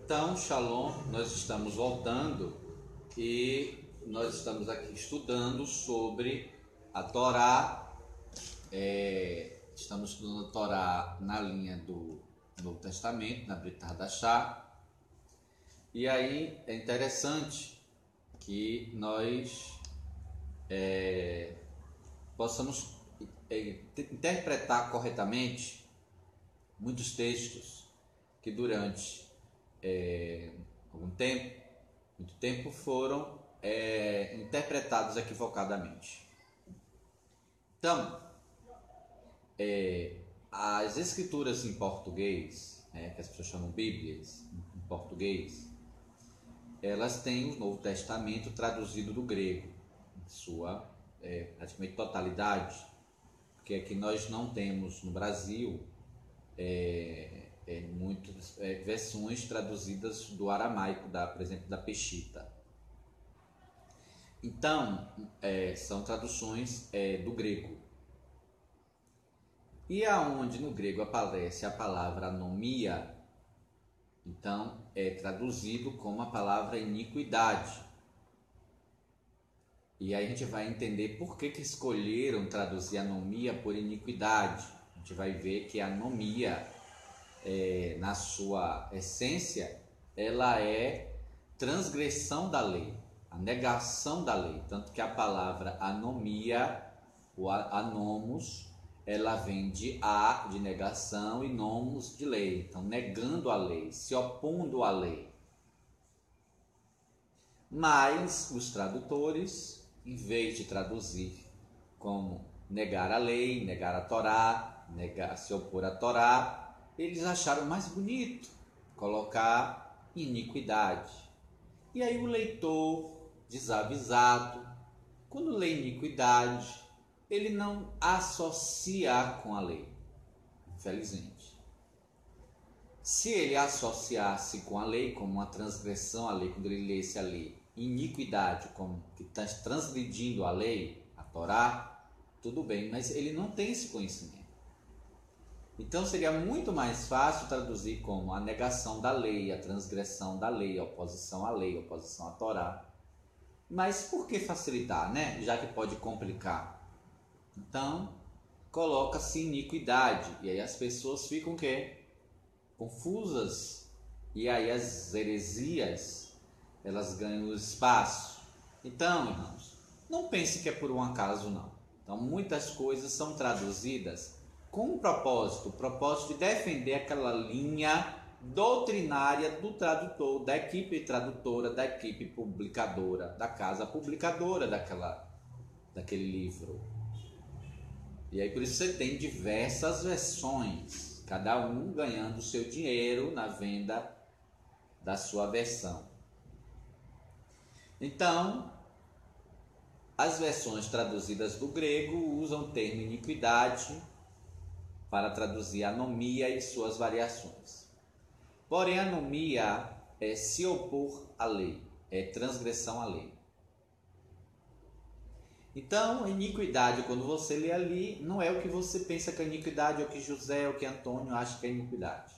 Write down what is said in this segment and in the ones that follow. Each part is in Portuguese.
Então, Shalom, nós estamos voltando e nós estamos aqui estudando sobre a Torá. Estamos estudando a Torá na linha do Novo Testamento, na Brit Hadashah. E aí é interessante que nós possamos interpretar corretamente muitos textos que durante muito tempo foram interpretados equivocadamente. Então, as escrituras em português, que as pessoas chamam Bíblias em português, elas têm o Novo Testamento traduzido do grego, em sua praticamente totalidade, porque aqui nós não temos no Brasil muitas versões traduzidas do aramaico, por exemplo, da Peshita. Então, são traduções do grego. E aonde no grego aparece a palavra anomia, então é traduzido como a palavra iniquidade. E aí a gente vai entender por que escolheram traduzir anomia por iniquidade. A gente vai ver que a anomia, na sua essência, ela é transgressão da lei, a negação da lei. Tanto que a palavra anomia, o anomos, ela vem de negação e nomos de lei. Então, negando a lei, se opondo à lei. Mas os tradutores, em vez de traduzir como negar a lei, negar a Torá, se opor à Torá, eles acharam mais bonito colocar iniquidade. E aí o leitor desavisado, quando lê iniquidade, ele não associa com a lei, infelizmente. Se ele associasse com a lei como uma transgressão à lei, quando ele lesse a lei, iniquidade como que está transgredindo a lei, a Torá, tudo bem, mas ele não tem esse conhecimento. Então seria muito mais fácil traduzir como a negação da lei, a transgressão da lei, a oposição à lei, a oposição à Torá. Mas por que facilitar, né? Já que pode complicar. Então, coloca-se iniquidade. E aí as pessoas ficam o quê? Confusas. E aí as heresias, elas ganham espaço. Então, irmãos, não pense que é por um acaso, não. Então, muitas coisas são traduzidas com um propósito, o propósito de defender aquela linha doutrinária do tradutor, da equipe tradutora, da equipe publicadora, da casa publicadora daquele livro. E aí por isso você tem diversas versões, cada um ganhando o seu dinheiro na venda da sua versão. Então, as versões traduzidas do grego usam o termo iniquidade para traduzir anomia e suas variações. Porém, anomia é se opor à lei, é transgressão à lei. Então, iniquidade, quando você lê ali, não é o que você pensa que é iniquidade, é o que José, é o que Antônio acha que é iniquidade.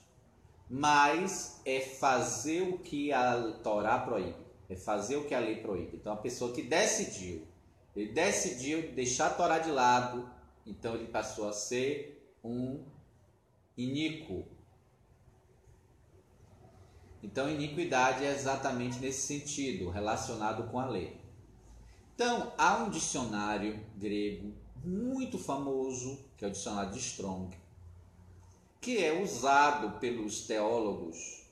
Mas é fazer o que a Torá proíbe, é fazer o que a lei proíbe. Então, a pessoa que ele decidiu deixar a Torá de lado, então ele passou a ser um iníquo. Então, iniquidade é exatamente nesse sentido, relacionado com a lei. Então, há um dicionário grego muito famoso, que é o dicionário de Strong, que é usado pelos teólogos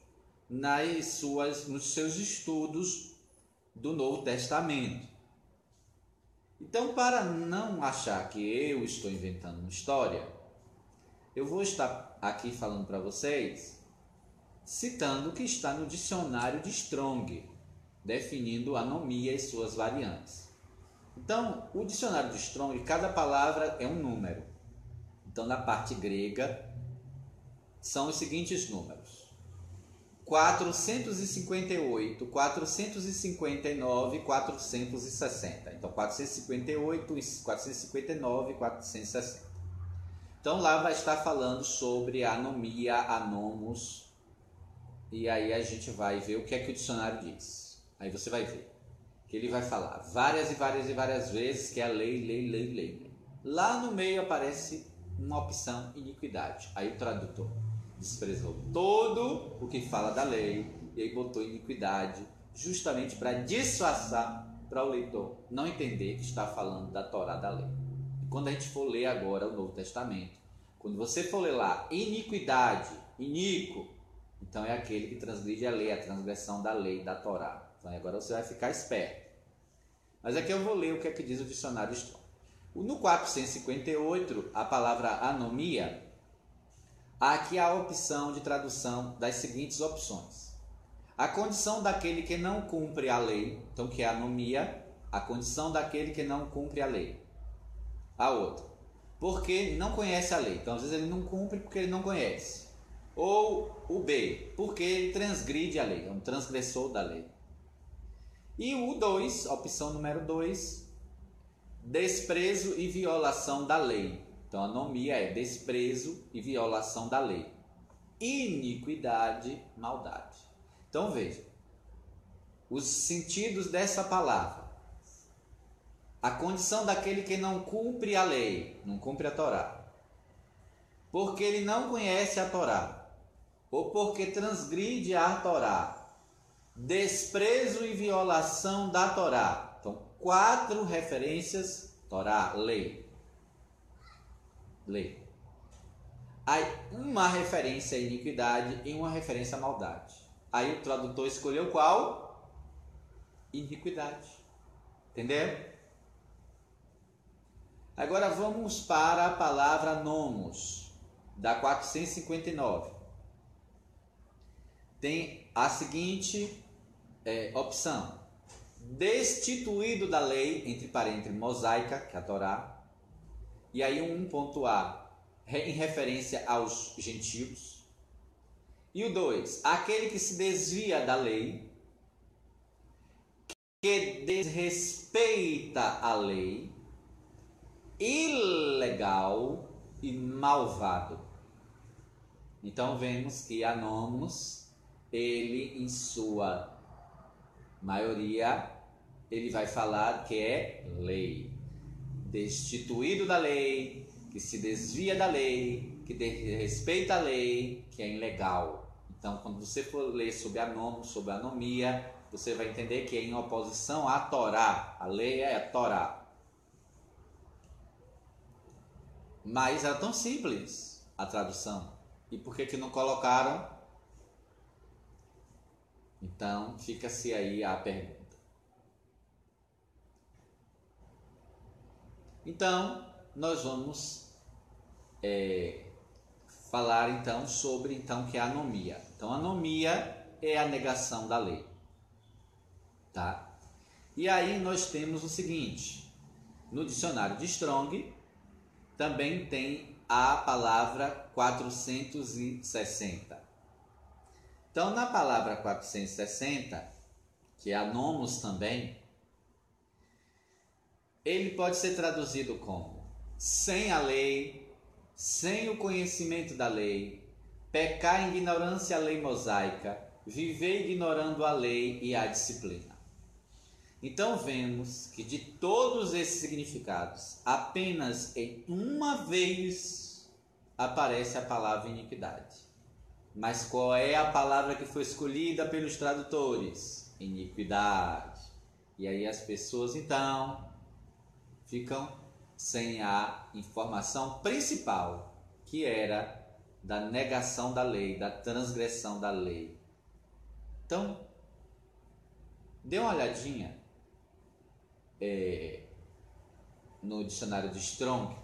nos seus estudos do Novo Testamento. Então, para não achar que eu estou inventando uma história, eu vou estar aqui falando para vocês, citando o que está no dicionário de Strong, definindo anomia e suas variantes. Então, o dicionário de Strong, cada palavra é um número. Então, na parte grega, são os seguintes números: 458, 459, 460. Então, 458, 459, 460. Então lá vai estar falando sobre a anomia, anomos, E aí a gente vai ver o que é que o dicionário diz. Aí você vai ver que ele vai falar várias e várias e várias vezes que é a lei, lei, lei, lei. Lá no meio aparece uma opção iniquidade. Aí o tradutor desprezou todo o que fala da lei e aí botou iniquidade justamente para disfarçar, para o leitor não entender que está falando da Torá, da lei. E quando a gente for ler agora o Novo Testamento, quando você for ler lá iniquidade, iníquo, então é aquele que transgride a lei, a transgressão da lei, da Torá. Então agora você vai ficar esperto. Mas aqui eu vou ler o que é que diz o dicionário Strong. No 458, a palavra anomia, aqui há a opção de tradução das seguintes opções. A condição daquele que não cumpre a lei, então que é a anomia, a condição daquele que não cumpre a lei. A outra, porque não conhece a lei, então às vezes ele não cumpre porque ele não conhece. Ou o B, porque ele transgride a lei, é um transgressor da lei. E o 2, a opção número 2, desprezo e violação da lei. Então, anomia é desprezo e violação da lei. Iniquidade, maldade. Então, veja, os sentidos dessa palavra. A condição daquele que não cumpre a lei, não cumpre a Torá. Porque ele não conhece a Torá. Ou porque transgride a Torá. Desprezo e violação da Torá. Então, 4 referências: Torá, lei. Lei. Aí, uma referência à iniquidade e uma referência à maldade. Aí o tradutor escolheu qual? Iniquidade. Entendeu? Agora vamos para a palavra nomos, da 459. Tem a seguinte opção: destituído da lei, entre parênteses, mosaica, que é a Torá, e aí um ponto A, em referência aos gentios, e o 2, aquele que se desvia da lei, que desrespeita a lei, ilegal e malvado. Então vemos que a nomos, ele em sua maioria, ele vai falar que é lei. Destituído da lei, que se desvia da lei, que desrespeita a lei, que é ilegal. Então, quando você for ler sobre a nomos, sobre a anomia, você vai entender que é em oposição à Torá. A lei é a Torá. Mas era tão simples a tradução. E por que não colocaram? Então, fica-se aí a pergunta. Então, nós vamos falar então sobre que é a anomia. Então, a anomia é a negação da lei. Tá? E aí nós temos o seguinte: no dicionário de Strong também tem a palavra 460. Então, na palavra 460, que é a nomos também, ele pode ser traduzido como sem a lei, sem o conhecimento da lei, pecar em ignorância à lei mosaica, viver ignorando a lei e a disciplina. Então vemos que de todos esses significados, apenas em uma vez aparece a palavra iniquidade. Mas qual é a palavra que foi escolhida pelos tradutores? Iniquidade. E aí as pessoas então ficam sem a informação principal, que era da negação da lei, da transgressão da lei. Então, dê uma olhadinha no dicionário de Strong.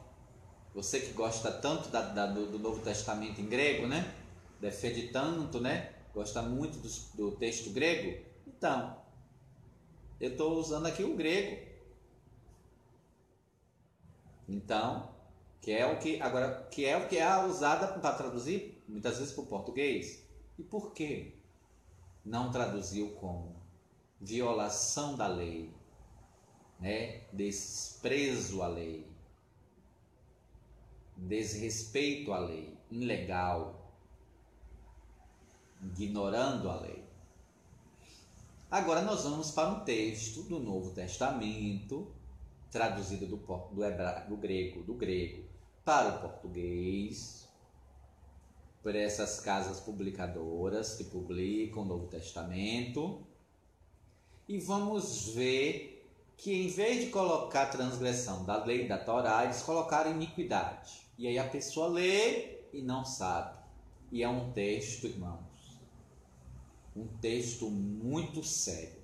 Você que gosta tanto do Novo Testamento em grego, né? Defende tanto, né? Gosta muito do texto grego. Então, eu estou usando aqui o grego. Então, que é o que é usada para traduzir muitas vezes para o português. E por que não traduziu como violação da lei, né? Desprezo à lei, desrespeito à lei, ilegal, ignorando a lei. Agora nós vamos para um texto do Novo Testamento, traduzido do grego para o português, por essas casas publicadoras que publicam o Novo Testamento. E vamos ver que em vez de colocar transgressão da lei da Torá, eles colocaram iniquidade. E aí a pessoa lê e não sabe. E é um texto, irmãos, um texto muito sério,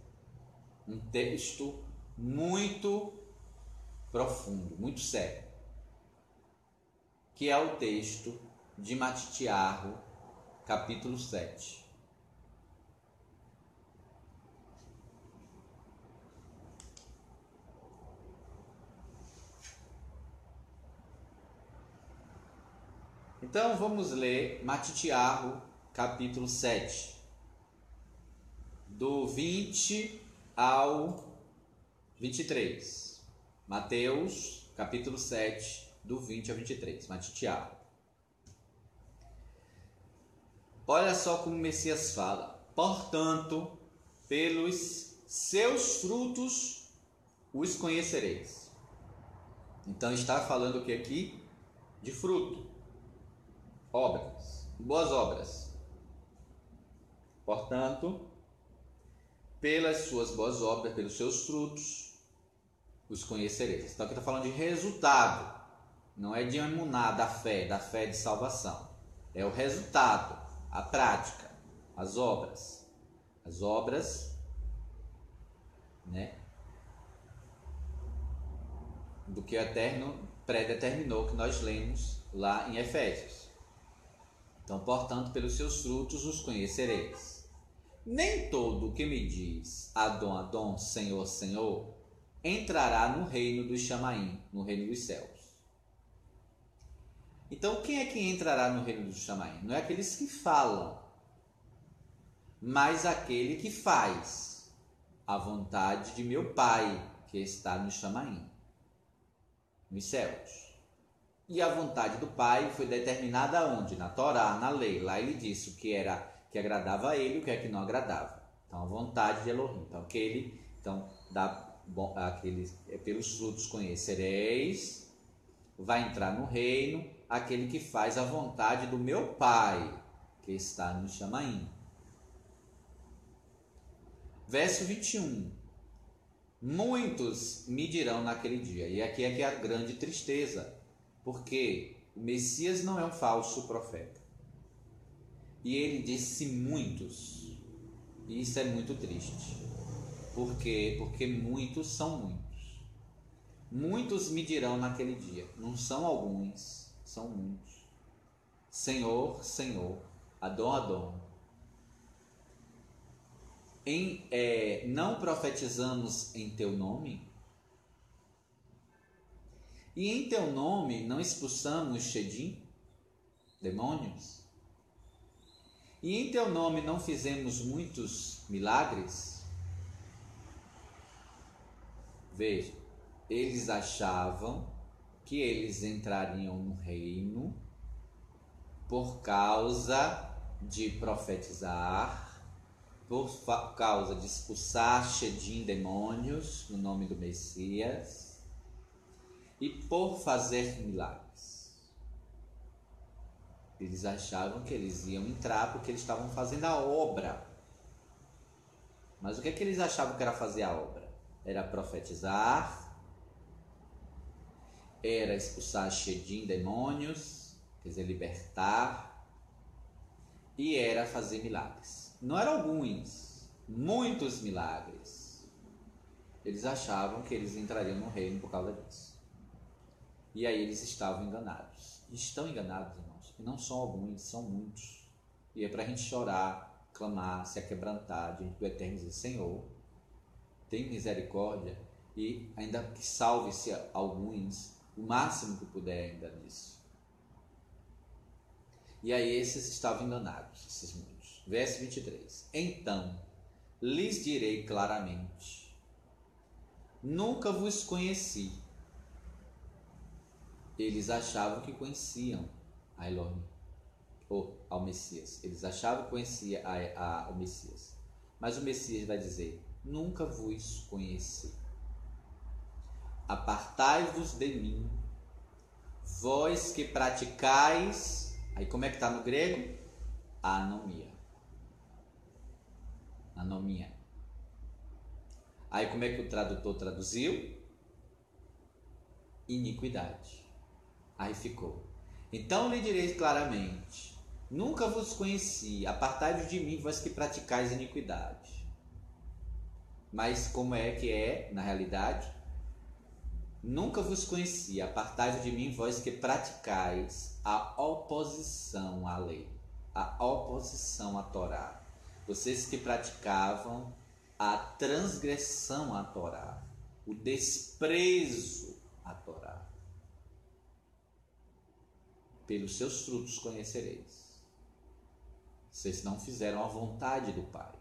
um texto muito profundo, muito sério, que é o texto de Matitiarro, capítulo 7. Então vamos ler Matitiarro, capítulo 7, do 20 ao 23. Mateus, capítulo 7, do 20 ao 23. Matitiarro. Olha só como o Messias fala: portanto, pelos seus frutos os conhecereis. Então está falando o que aqui? De fruto. Obras, boas obras. Portanto, pelas suas boas obras, pelos seus frutos, os conhecereis. Então aqui está falando de resultado, não é de emuná, da fé de salvação. É o resultado, a prática, as obras. As obras, né, do que o Eterno predeterminou, que nós lemos lá em Efésios. Então, portanto, pelos seus frutos os conhecereis. Nem todo o que me diz Adon, Adon, Senhor, Senhor, entrará no reino dos Chamaim, no reino dos céus. Então, quem é que entrará no reino dos Chamaim? Não é aqueles que falam, mas aquele que faz a vontade de meu Pai, que está no Chamaim, nos céus. E a vontade do Pai foi determinada onde? Na Torá, na lei. Lá ele disse o que era que agradava a ele e o que é que não agradava. Então, a vontade de Elohim. Então, pelos frutos conhecereis, vai entrar no reino aquele que faz a vontade do meu Pai, que está no Chamaim. Verso 21. Muitos me dirão naquele dia. E aqui é que é a grande tristeza. Porque o Messias não é um falso profeta. E ele disse muitos. E isso é muito triste. Por quê? Porque muitos são muitos. Muitos me dirão naquele dia. Não são alguns, são muitos. Senhor, Senhor, Adon, Adon. Não profetizamos em teu nome? E em teu nome não expulsamos Shedim, demônios? E em teu nome não fizemos muitos milagres? Veja, eles achavam que eles entrariam no reino por causa de profetizar, por causa de expulsar Shedim, demônios, no nome do Messias, e por fazer milagres. Eles achavam que eles iam entrar porque eles estavam fazendo a obra. Mas o que é que eles achavam que era fazer a obra? Era profetizar, era expulsar Shedim, demônios, quer dizer, libertar, e era fazer milagres. Não eram alguns, muitos milagres. Eles achavam que eles entrariam no reino por causa disso. E aí eles estavam enganados. Estão enganados, irmãos. E não são alguns, são muitos. E é para a gente chorar, clamar, se aquebrantar diante do Eterno e dizer: Senhor, tem misericórdia e ainda que salve-se alguns, o máximo que puder ainda disso. E aí esses estavam enganados, esses muitos. Verso 23. Então lhes direi claramente: nunca vos conheci. Eles achavam que conheciam a Elohim, ou ao Messias. Eles achavam que conhecia o Messias. Mas o Messias vai dizer: nunca vos conheci. Apartai-vos de mim, vós que praticais. Aí como é que está no grego? Anomia. Anomia. Aí como é que o tradutor traduziu? Iniquidade. Aí ficou: então lhe direis claramente: nunca vos conheci, apartai-vos de mim, vós que praticais iniquidade. Mas como é que é na realidade? Nunca vos conheci, apartai-vos de mim, vós que praticais a oposição à lei, a oposição à Torá. Vocês que praticavam a transgressão à Torá, o desprezo à Torá. Pelos seus frutos conhecereis. Vocês não fizeram a vontade do Pai.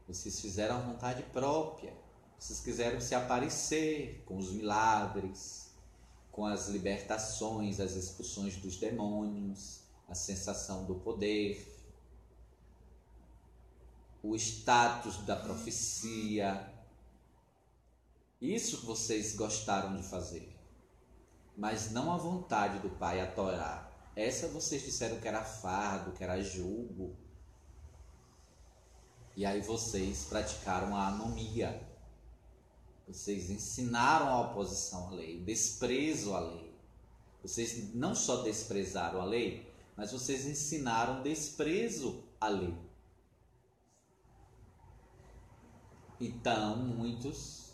Vocês fizeram a vontade própria. Vocês quiseram se aparecer com os milagres, com as libertações, as expulsões dos demônios, a sensação do poder, o status da profecia. Isso vocês gostaram de fazer. Mas não a vontade do Pai, a Torá. Essa vocês disseram que era fardo, que era jugo. E aí vocês praticaram a anomia. Vocês ensinaram a oposição à lei, o desprezo à lei. Vocês não só desprezaram a lei, mas vocês ensinaram desprezo à lei. Então, muitos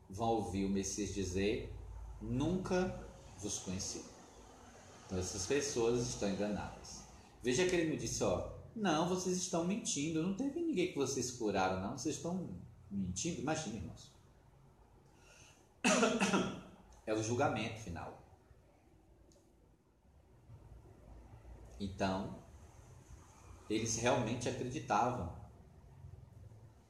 vão ouvir o Messias dizer: nunca vos conheci. Então essas pessoas estão enganadas. Veja que ele me disse: não, vocês estão mentindo, não teve ninguém que vocês curaram, não, vocês estão mentindo. Imagine, irmãos. É o julgamento final. Então, eles realmente acreditavam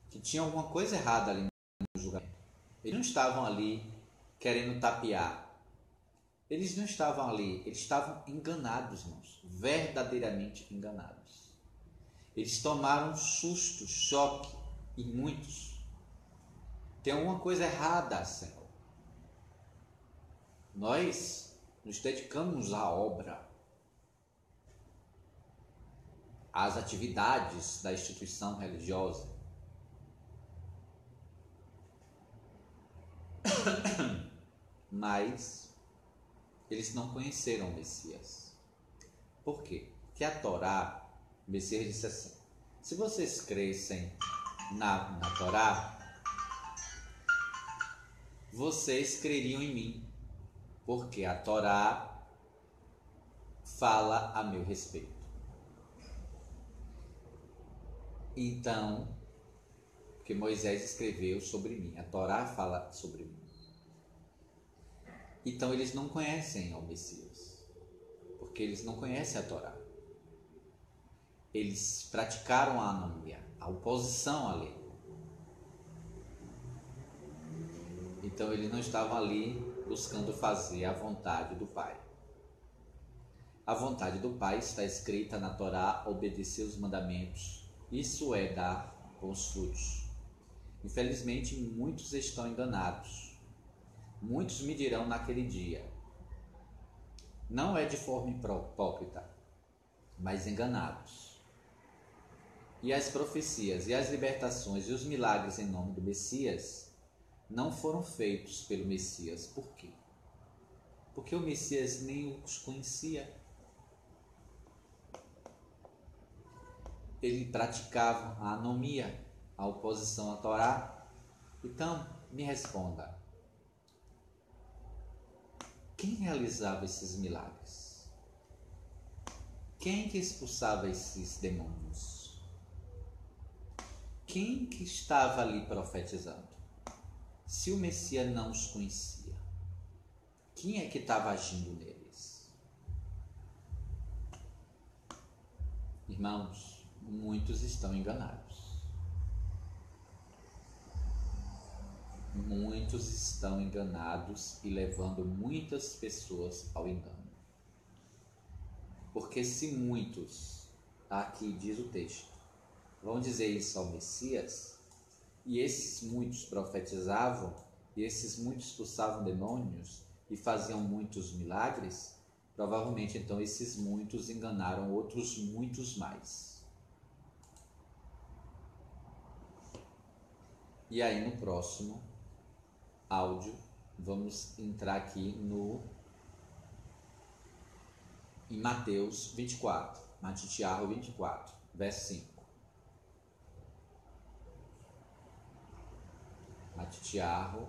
que tinha alguma coisa errada ali no julgamento. Eles não estavam ali querendo tapear. Eles não estavam ali, eles estavam enganados, irmãos, verdadeiramente enganados. Eles tomaram susto, choque, e muitos. Tem alguma coisa errada, Senhor. Nós nos dedicamos à obra, às atividades da instituição religiosa. Mas eles não conheceram o Messias. Por quê? Porque a Torá, o Messias disse assim: se vocês crescem na Torá, vocês creriam em mim, porque a Torá fala a meu respeito. Então, porque Moisés escreveu sobre mim, a Torá fala sobre mim. Então eles não conhecem ao Messias, porque eles não conhecem a Torá. Eles praticaram a anomia, a oposição à lei. Então eles não estavam ali buscando fazer a vontade do Pai. A vontade do Pai está escrita na Torá: obedecer os mandamentos. Isso é dar bons frutos. Infelizmente, muitos estão enganados. Muitos me dirão naquele dia. Não é de forma hipócrita, mas enganados. E as profecias, e as libertações, e os milagres em nome do Messias não foram feitos pelo Messias. Por quê? Porque o Messias nem os conhecia. Ele praticava a anomia, a oposição à Torá. Então, me responda: quem realizava esses milagres? Quem que expulsava esses demônios? Quem que estava ali profetizando? Se o Messias não os conhecia, quem é que estava agindo neles? Irmãos, muitos estão enganados. Muitos estão enganados e levando muitas pessoas ao engano. Porque se muitos, aqui diz o texto, vão dizer isso ao Messias, e esses muitos profetizavam, e esses muitos expulsavam demônios e faziam muitos milagres, provavelmente então esses muitos enganaram outros muitos mais. E aí no próximo áudio vamos entrar aqui em Mateus 24, Matitiarro 24, verso 5. Matitiarro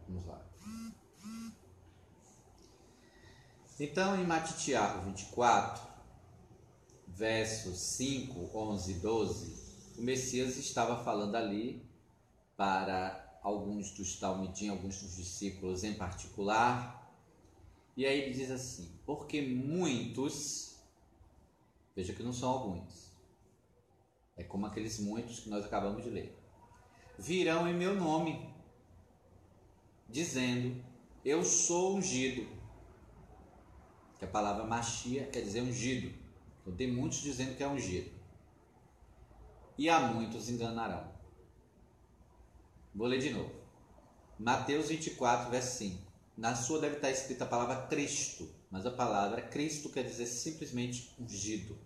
Vamos lá. Então, em Matitiarro 24, versos 5, 11 e 12, o Messias estava falando ali para alguns dos talmidim, alguns dos discípulos em particular, e aí ele diz assim: porque muitos, veja que não são alguns, é como aqueles muitos que nós acabamos de ler, virão em meu nome, dizendo, eu sou ungido, que a palavra Machia quer dizer ungido, então tem muitos dizendo que é ungido, e a muitos enganarão. Vou ler de novo, Mateus 24, verso 5, na sua deve estar escrita a palavra Cristo, mas a palavra Cristo quer dizer simplesmente ungido.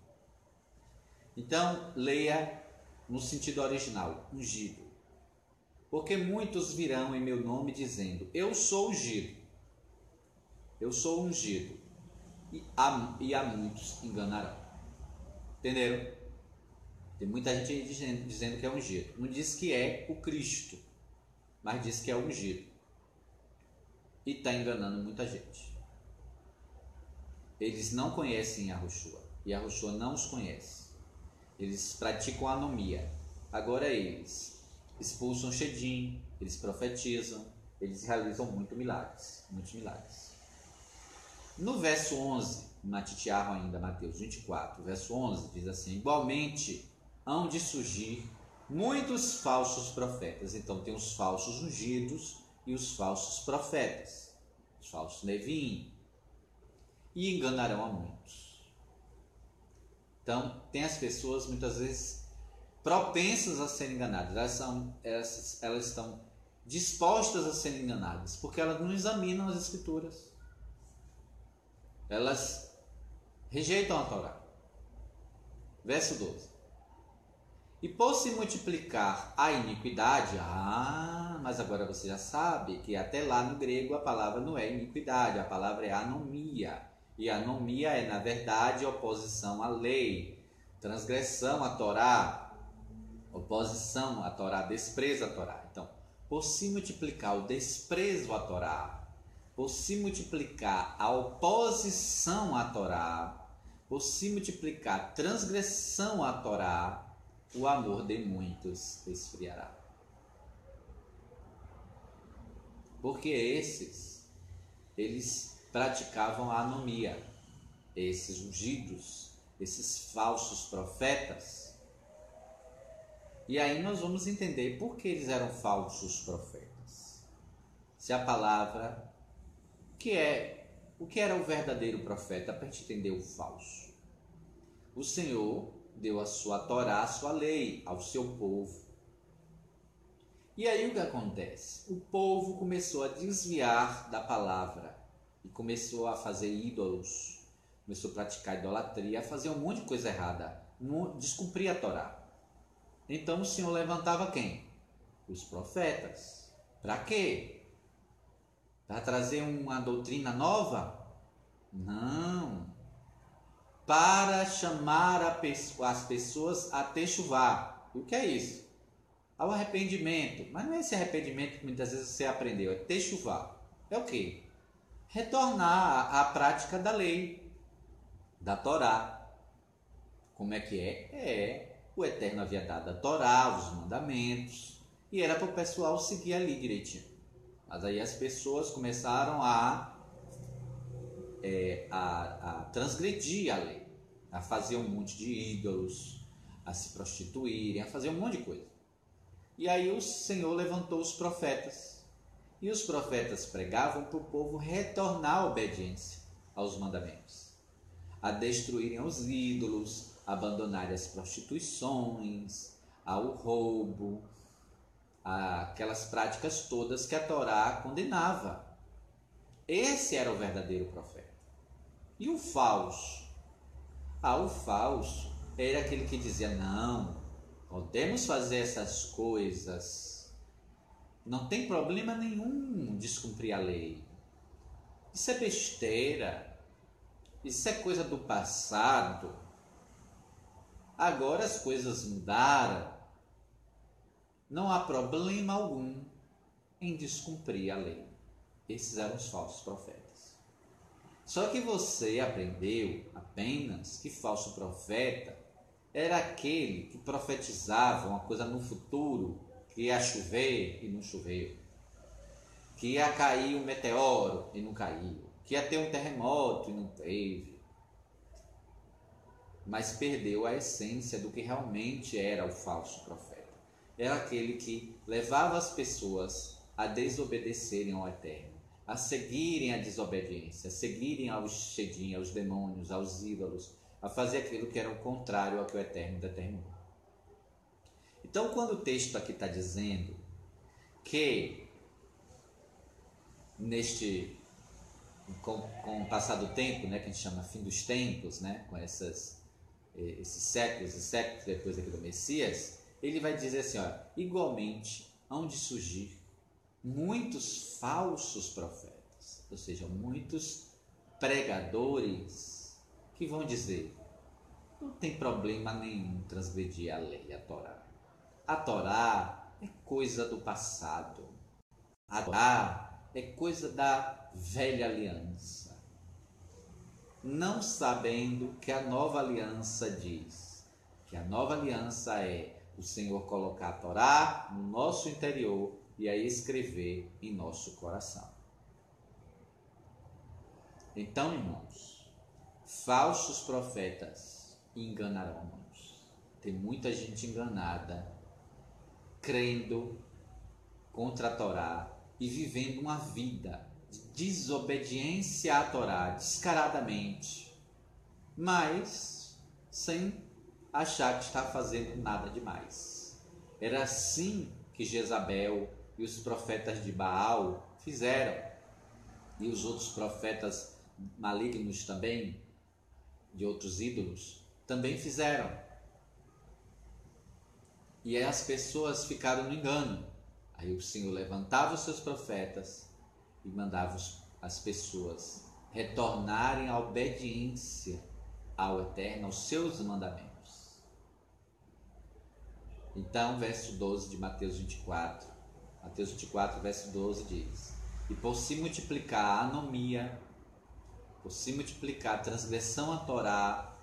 Então leia no sentido original, ungido. Porque muitos virão em meu nome dizendo, eu sou ungido, eu sou ungido, e a muitos enganarão. Entenderam? Tem muita gente aí dizendo que é ungido. Não diz que é o Cristo, mas diz que é ungido. E está enganando muita gente. Eles não conhecem Yahushua, e Yahushua não os conhece. Eles praticam anomia. Agora eles expulsam Shedim, eles profetizam, eles realizam muitos milagres. No verso 11, Matitiarro ainda, Mateus 24, verso 11, diz assim, igualmente hão de surgir muitos falsos profetas. Então tem os falsos ungidos e os falsos profetas, os falsos Nevim, e enganarão a muitos. Então tem as pessoas muitas vezes propensas a serem enganadas, elas estão dispostas a serem enganadas, porque elas não examinam as Escrituras, elas rejeitam a Torá. Verso 12, e por se multiplicar a iniquidade, mas agora você já sabe que até lá no grego a palavra não é iniquidade, a palavra é anomia, e anomia é na verdade oposição à lei, transgressão à Torá, oposição à Torá, desprezo à Torá. Então, por se multiplicar o desprezo à Torá, por se multiplicar a oposição à Torá, por se multiplicar a transgressão à Torá, o amor de muitos esfriará. Porque eles praticavam a anomia, esses ungidos, esses falsos profetas. E aí nós vamos entender por que eles eram falsos profetas. Se a palavra, o que era o verdadeiro profeta, para a gente entender o falso. O Senhor deu a sua Torá, a sua lei, ao seu povo. E aí o que acontece? O povo começou a desviar da palavra e começou a fazer ídolos, começou a praticar idolatria, a fazer um monte de coisa errada, descumprir a Torá. Então o Senhor levantava quem? Os profetas. Para quê? Para trazer uma doutrina nova? Não. Para chamar as pessoas a techuvá. E o que é isso? Ao arrependimento. Mas não é esse arrependimento que muitas vezes você aprendeu, é techuvá. É o quê? Retornar à prática da lei. da Torá. Como é que é? O Eterno havia dado a Torá, os mandamentos, e era para o pessoal seguir ali direitinho. Mas aí as pessoas começaram a transgredir a lei, a fazer um monte de ídolos, a se prostituírem, a fazer um monte de coisa. E aí o Senhor levantou os profetas, e os profetas pregavam para o povo retornar à obediência aos mandamentos, a destruírem os ídolos, abandonarem as prostituições, ao roubo, aquelas práticas todas que a Torá condenava. Esse era o verdadeiro profeta. E o falso? O falso era aquele que dizia: não, podemos fazer essas coisas, não tem problema nenhum descumprir a lei. Isso é besteira, isso é coisa do passado. Agora as coisas mudaram, não há problema algum em descumprir a lei. Esses eram os falsos profetas. Só que você aprendeu apenas que falso profeta era aquele que profetizava uma coisa no futuro, que ia chover e não choveu, que ia cair um meteoro e não caiu, que ia ter um terremoto e não teve. Mas perdeu a essência do que realmente era o falso profeta. Era aquele que levava as pessoas a desobedecerem ao Eterno, a seguirem a desobediência, a seguirem aos Shedim, aos demônios, aos ídolos, a fazer aquilo que era o contrário ao que o Eterno determinou. Então, quando o texto aqui está dizendo que com o passar do tempo, né, que a gente chama fim dos tempos, né, com esses séculos e séculos depois aqui do Messias, ele vai dizer assim, igualmente hão de surgir muitos falsos profetas, ou seja, muitos pregadores que vão dizer: não tem problema nenhum transgredir a lei, a Torá. A Torá é coisa do passado. A Torá é coisa da velha aliança. Não sabendo que a nova aliança diz que a nova aliança é o Senhor colocar a Torá no nosso interior e aí escrever em nosso coração. Então, irmãos, falsos profetas enganarão muitos. Tem muita gente enganada, crendo contra a Torá e vivendo uma vida de desobediência à Torá, descaradamente, mas sem achar que está fazendo nada demais. Era assim que Jezabel e os profetas de Baal fizeram, e os outros profetas malignos também, de outros ídolos, também fizeram. E aí as pessoas ficaram no engano. Aí o Senhor levantava os seus profetas e mandava as pessoas retornarem à obediência ao Eterno, aos seus mandamentos. Então, verso 12 de Mateus 24, verso 12 diz: e por se multiplicar a anomia, por se multiplicar a transgressão à Torá,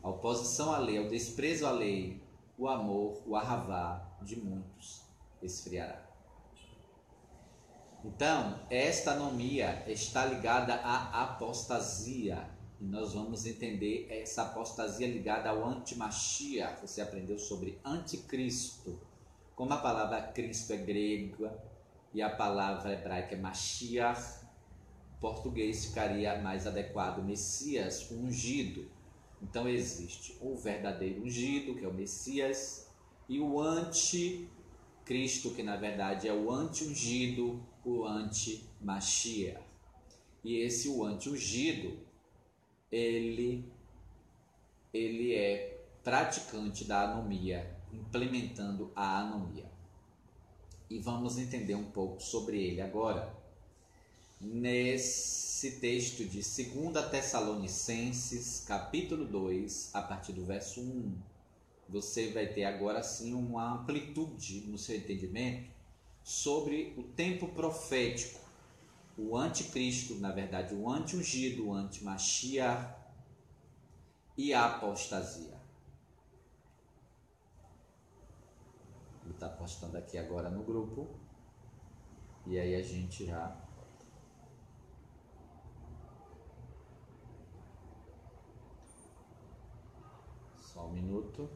a oposição à lei, o desprezo à lei, o amor, o ahavá de muitos esfriará. Então, esta anomia está ligada à apostasia. E nós vamos entender essa apostasia ligada ao anti-Mashiach. Você aprendeu sobre anticristo. Como a palavra Cristo é grega e a palavra hebraica é Mashiach, português ficaria mais adequado, Messias, ungido. Então existe o verdadeiro ungido, que é o Messias, e o anticristo, que na verdade é o anti-ungido, o anti-Mashiach. E esse o anti-ungido, ele é praticante da anomia, implementando a anomia. E vamos entender um pouco sobre ele agora, nesse texto de 2 Tessalonicenses, capítulo 2, a partir do verso 1. Você vai ter agora sim uma amplitude no seu entendimento sobre o tempo profético, o anticristo, na verdade o anti-ungido, o anti-Mashiach, e a apostasia. Ele está postando aqui agora no grupo. E aí a gente já... Só um minuto.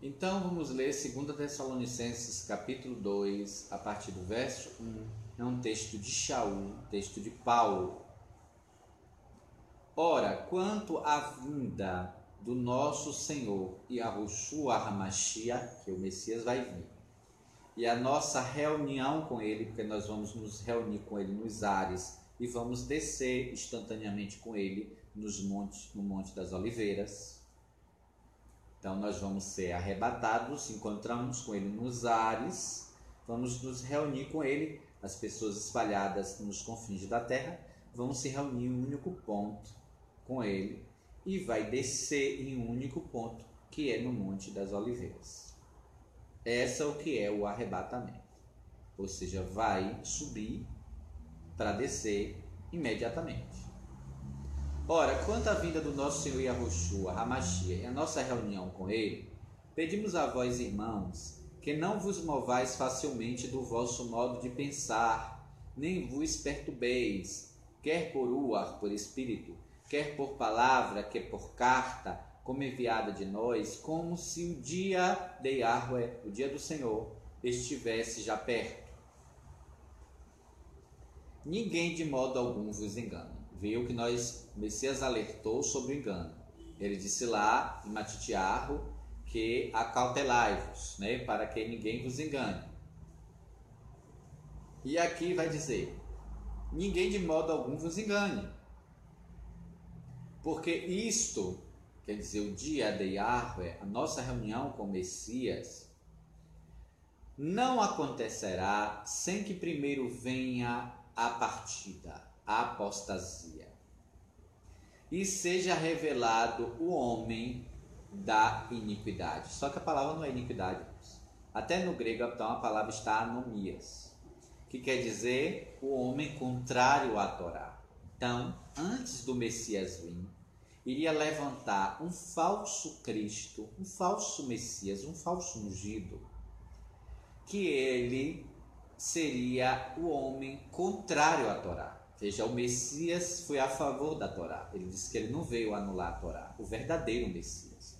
Então vamos ler 2 Tessalonicenses capítulo 2, a partir do verso 1. É um texto de Shaul, texto de Paulo. Ora, quanto à vinda do nosso Senhor Yahushua HaMashiach, que o Messias vai vir, e a nossa reunião com ele, porque nós vamos nos reunir com ele nos ares e vamos descer instantaneamente com ele no Monte das Oliveiras. Então nós vamos ser arrebatados, encontramos com ele nos ares, vamos nos reunir com ele, as pessoas espalhadas nos confins da terra vão se reunir em um único ponto com ele e vai descer em um único ponto, que é no Monte das Oliveiras. Essa é o que é o arrebatamento, ou seja, vai subir para descer imediatamente. Ora, quanto à vinda do nosso Senhor Yahushua HaMashiach e a nossa reunião com ele, pedimos a vós, irmãos, que não vos movais facilmente do vosso modo de pensar, nem vos perturbeis, quer por ruach, por espírito, quer por palavra, quer por carta, como enviada de nós, como se o dia de Yahweh, o dia do Senhor, estivesse já perto. Ninguém de modo algum vos engane. Viu que o Messias alertou sobre o engano. Ele disse lá em Matitiarro que acautelai-vos, né, para que ninguém vos engane. E aqui vai dizer, ninguém de modo algum vos engane. Porque isto, quer dizer, o dia de Yahweh, a nossa reunião com o Messias, não acontecerá sem que primeiro venha a partida, a apostasia, e seja revelado o homem da iniquidade. Só que a palavra não é iniquidade. Até no grego, então, a palavra está anomias, que quer dizer o homem contrário à Torá. Então, antes do Messias vir, iria levantar um falso Cristo, um falso Messias, um falso ungido, que ele seria o homem contrário à Torá. Veja, o Messias foi a favor da Torá. Ele disse que ele não veio anular a Torá, o verdadeiro Messias.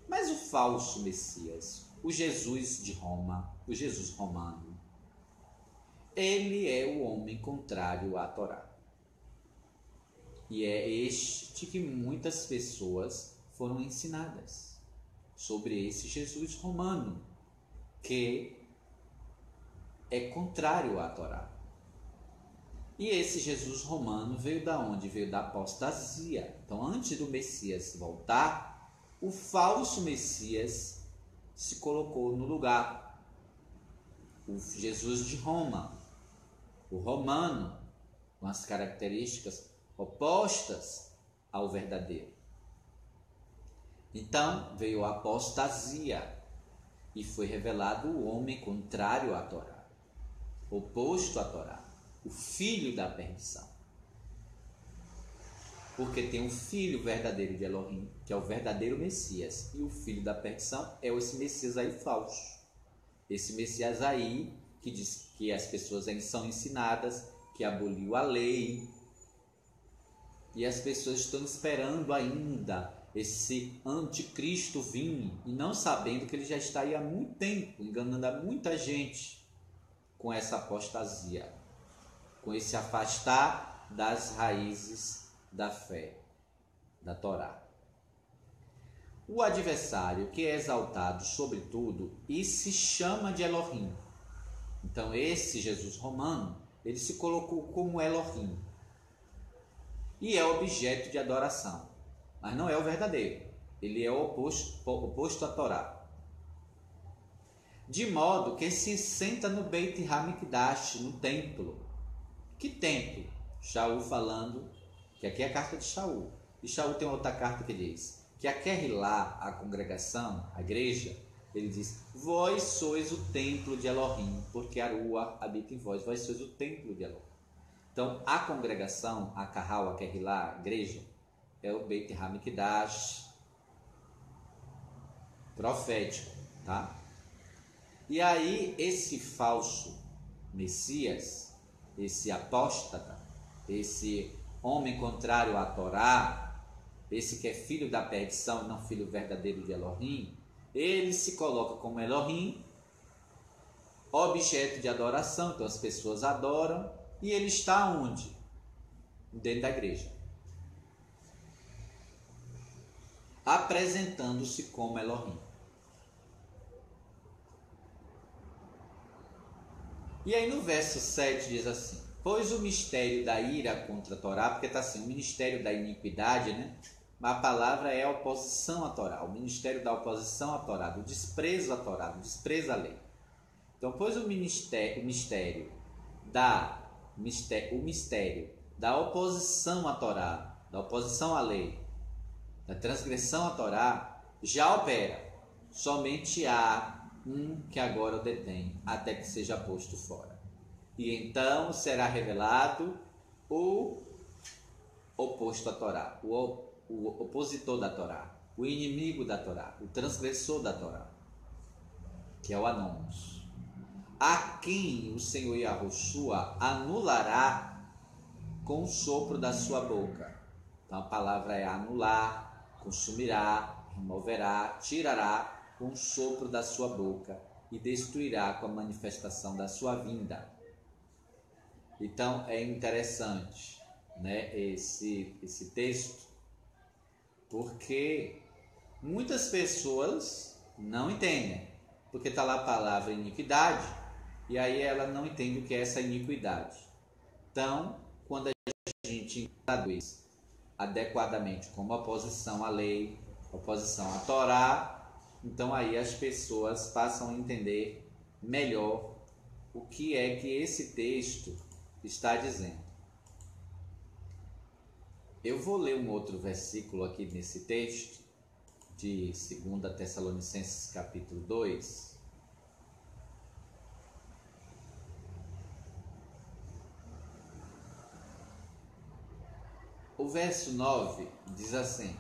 Mas o falso Messias, o Jesus de Roma, o Jesus romano, ele é o homem contrário à Torá. E é este que muitas pessoas foram ensinadas sobre esse Jesus romano, que é contrário à Torá. E esse Jesus romano veio da onde? Veio da apostasia. Então, antes do Messias voltar, o falso Messias se colocou no lugar. O Jesus de Roma, o romano, com as características opostas ao verdadeiro. Então, veio a apostasia e foi revelado o homem contrário à Torá, oposto à Torá, o filho da perdição. Porque tem um filho verdadeiro de Elohim, que é o verdadeiro Messias, e o filho da perdição é esse Messias aí falso. Esse Messias aí que diz que as pessoas ainda são ensinadas, que aboliu a lei, e as pessoas estão esperando ainda esse anticristo vir e não sabendo que ele já está aí há muito tempo, enganando a muita gente com essa apostasia, com esse afastar das raízes da fé, da Torá. O adversário que é exaltado sobre tudo e se chama de Elohim. Então esse Jesus romano, ele se colocou como Elohim e é objeto de adoração, mas não é o verdadeiro. Ele é oposto à Torá. De modo que se senta no Beit HaMikdash, no templo. Que templo? Shaul falando, que aqui é a carta de Shaul. E Shaul tem outra carta que diz que a Kehilá, a congregação, a igreja, ele diz: vós sois o templo de Elohim, porque Arua habita em vós, vós sois o templo de Elohim. Então, a congregação, a Kahal, a Kehilá, a igreja, é o Beit HaMikdash profético, tá? E aí, esse falso Messias, esse apóstata, esse homem contrário à Torá, esse que é filho da perdição, não filho verdadeiro de Elohim, ele se coloca como Elohim, objeto de adoração, então as pessoas adoram, e ele está onde? Dentro da igreja. Apresentando-se como Elohim. E aí no verso 7 diz assim: pois o mistério da ira contra a Torá, porque está assim, o ministério da iniquidade, né? Mas a palavra é a oposição à Torá, o ministério da oposição à Torá, do desprezo à Torá, do desprezo à lei. Então, pois o mistério da oposição à Torá, da oposição à lei, da transgressão à Torá, já opera. Somente há um que agora o detém, até que seja posto fora. E então será revelado o oposto à Torá, o opositor da Torá, o inimigo da Torá, o transgressor da Torá, que é o Anônimos, a quem o Senhor Yahushua anulará com o sopro da sua boca. Então a palavra é anular, consumirá, removerá, tirará com o sopro da sua boca e destruirá com a manifestação da sua vinda. Então é interessante, né, esse texto, porque muitas pessoas não entendem, porque está lá a palavra iniquidade, e aí ela não entende o que é essa iniquidade. Então, quando a gente traduz adequadamente como oposição à lei, oposição à Torá, então aí as pessoas passam a entender melhor o que é que esse texto está dizendo. Eu vou ler um outro versículo aqui nesse texto, de 2 Tessalonicenses capítulo 2. O verso 9 diz assim: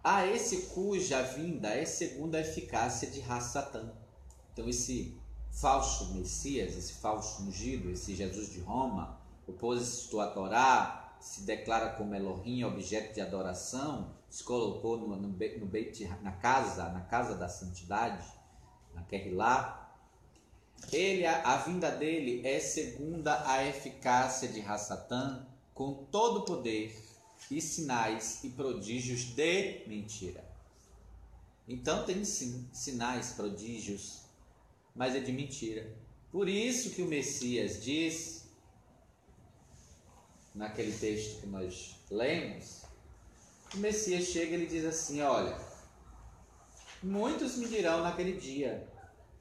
a esse cuja vinda é segundo a eficácia de Ra-Satã. Então esse falso Messias, esse falso ungido, esse Jesus de Roma, opositor à Torá, se declara como Elohim, objeto de adoração, se colocou na casa da santidade, na Kehilá. A vinda dele é segunda a eficácia de Ra-Satã, com todo o poder e sinais e prodígios de mentira. Então tem sim sinais, prodígios, mas é de mentira. Por isso que o Messias diz, naquele texto que nós lemos, o Messias chega e ele diz assim: olha, muitos me dirão naquele dia: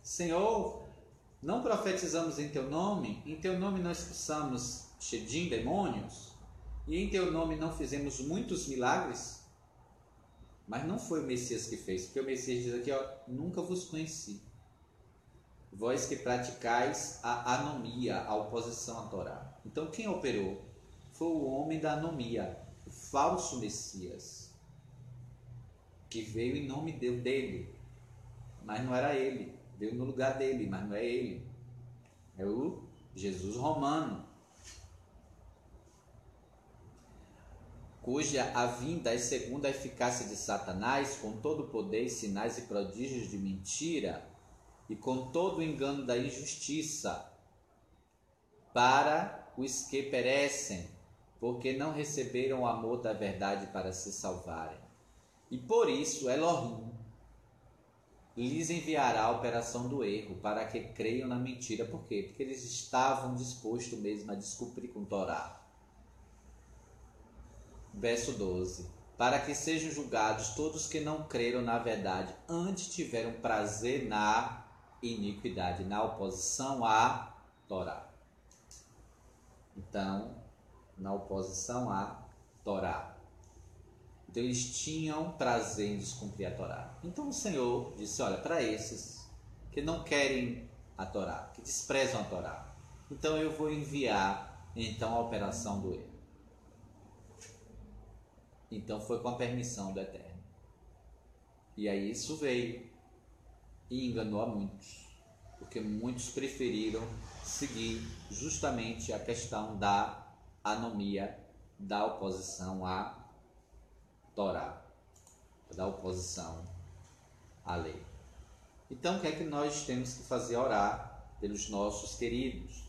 Senhor, não profetizamos em teu nome nós expulsamos Shedim, demônios, e em teu nome não fizemos muitos milagres? Mas não foi o Messias que fez, porque o Messias diz aqui, ó, nunca vos conheci, vós que praticais a anomia, a oposição à Torá. Então quem operou foi o homem da anomia, o falso Messias, que veio em nome dele, mas não era ele, veio no lugar dele, mas não é ele, é o Jesus romano, cuja a vinda é segundo a eficácia de Satanás, com todo o poder, sinais e prodígios de mentira, e com todo o engano da injustiça, para os que perecem, porque não receberam o amor da verdade para se salvarem. E por isso Elohim lhes enviará a operação do erro, para que creiam na mentira. Por quê? Porque eles estavam dispostos mesmo a descumprir com Torá. Verso 12. para que sejam julgados todos que não creram na verdade, antes tiveram prazer na iniquidade, na oposição à Torá. Então, na oposição à Torá. Então, eles tinham prazer em descumprir a Torá. Então, o Senhor disse, olha, para esses que não querem a Torá, que desprezam a Torá, então eu vou enviar então a operação do erro. Então foi com a permissão do Eterno. E aí isso veio e enganou a muitos, porque muitos preferiram seguir justamente a questão da anomia, da oposição à Torá, da oposição à lei. Então o que é que nós temos que fazer? Orar pelos nossos queridos,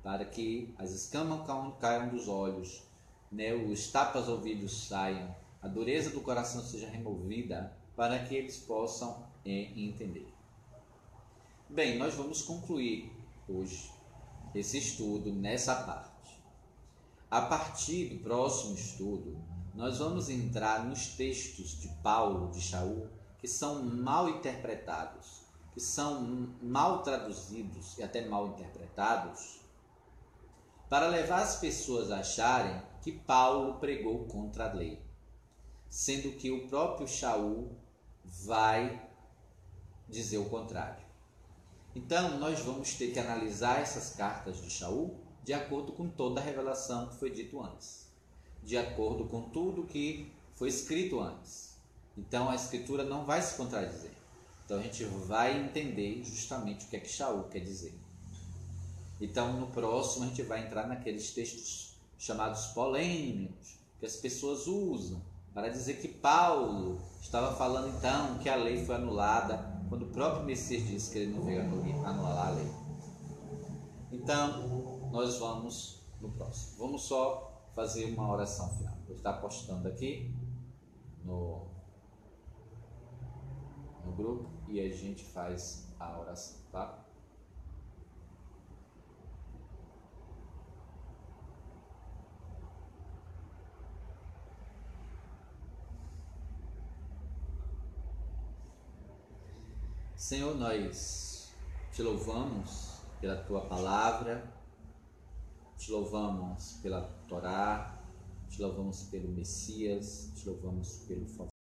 para que as escamas caiam dos olhos, os tapas-ouvidos saiam, a dureza do coração seja removida, para que eles possam entender. Bem, nós vamos concluir hoje esse estudo nessa parte. A partir do próximo estudo, nós vamos entrar nos textos de Paulo, de Shaul, que são mal interpretados, que são mal traduzidos e até mal interpretados, para levar as pessoas a acharem que Paulo pregou contra a lei, sendo que o próprio Shaul vai dizer o contrário. Então, nós vamos ter que analisar essas cartas de Shaul de acordo com toda a revelação que foi dito antes, de acordo com tudo que foi escrito antes. Então, a Escritura não vai se contradizer. Então, a gente vai entender justamente o que é que Shaul quer dizer. Então, no próximo, a gente vai entrar naqueles textos chamados polêmicos, que as pessoas usam para dizer que Paulo estava falando, então, que a lei foi anulada, quando o próprio Messias disse que ele não veio anular a lei. Então, nós vamos no próximo. Vamos só fazer uma oração final. Vou estar postando aqui no grupo e a gente faz a oração, tá? Senhor, nós te louvamos pela tua palavra, te louvamos pela Torá, te louvamos pelo Messias, te louvamos pelo